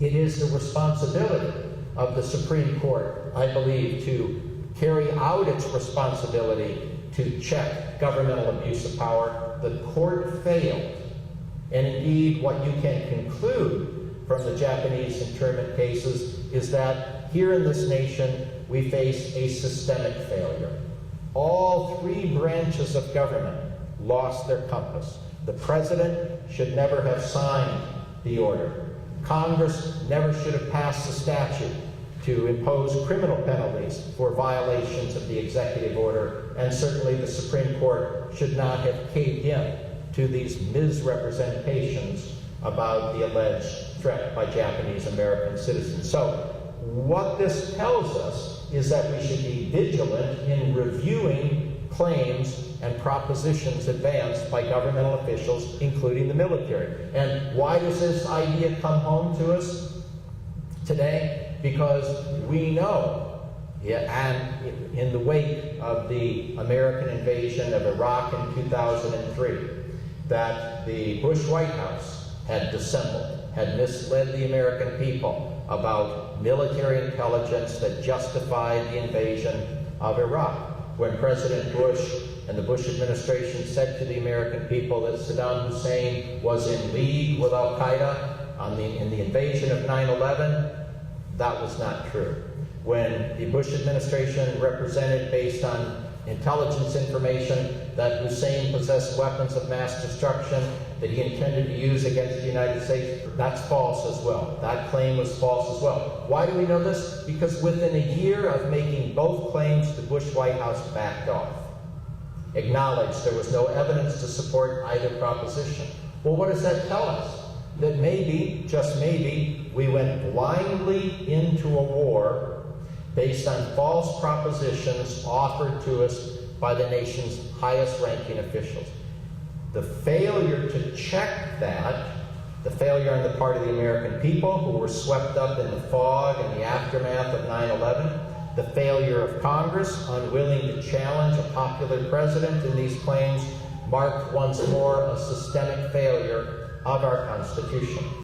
It is the responsibility of the Supreme Court, I believe, to carry out its responsibility to check governmental abuse of power. The court failed. And indeed, what you can conclude from the Japanese internment cases is that here in this nation, we face a systemic failure. All three branches of government lost their compass. The president should never have signed the order. Congress never should have passed the statute to impose criminal penalties for violations of the executive order, and certainly the Supreme Court should not have caved in to these misrepresentations about the alleged threat by Japanese American citizens. So what this tells us is that we should be vigilant in reviewing claims and propositions advanced by governmental officials, including the military. And why does this idea come home to us today? Because we know, and in the wake of the American invasion of Iraq in 2003, that the Bush White House had dissembled, had misled the American people about military intelligence that justified the invasion of Iraq. When President Bush and the Bush administration said to the American people that Saddam Hussein was in league with Al-Qaeda in the invasion of 9/11, that was not true. When the Bush administration represented, based on intelligence information, that Hussein possessed weapons of mass destruction that he intended to use against the United States, that's false as well. That claim was false as well. Why do we know this? Because within a year of making both claims, the Bush White House backed off, acknowledged there was no evidence to support either proposition. Well, what does that tell us? That maybe, just maybe, we went blindly into a war based on false propositions offered to us by the nation's highest-ranking officials. The failure to check that, the failure on the part of the American people who were swept up in the fog and the aftermath of 9/11, the failure of Congress, unwilling to challenge a popular president in these claims, marked once more a systemic failure of our Constitution.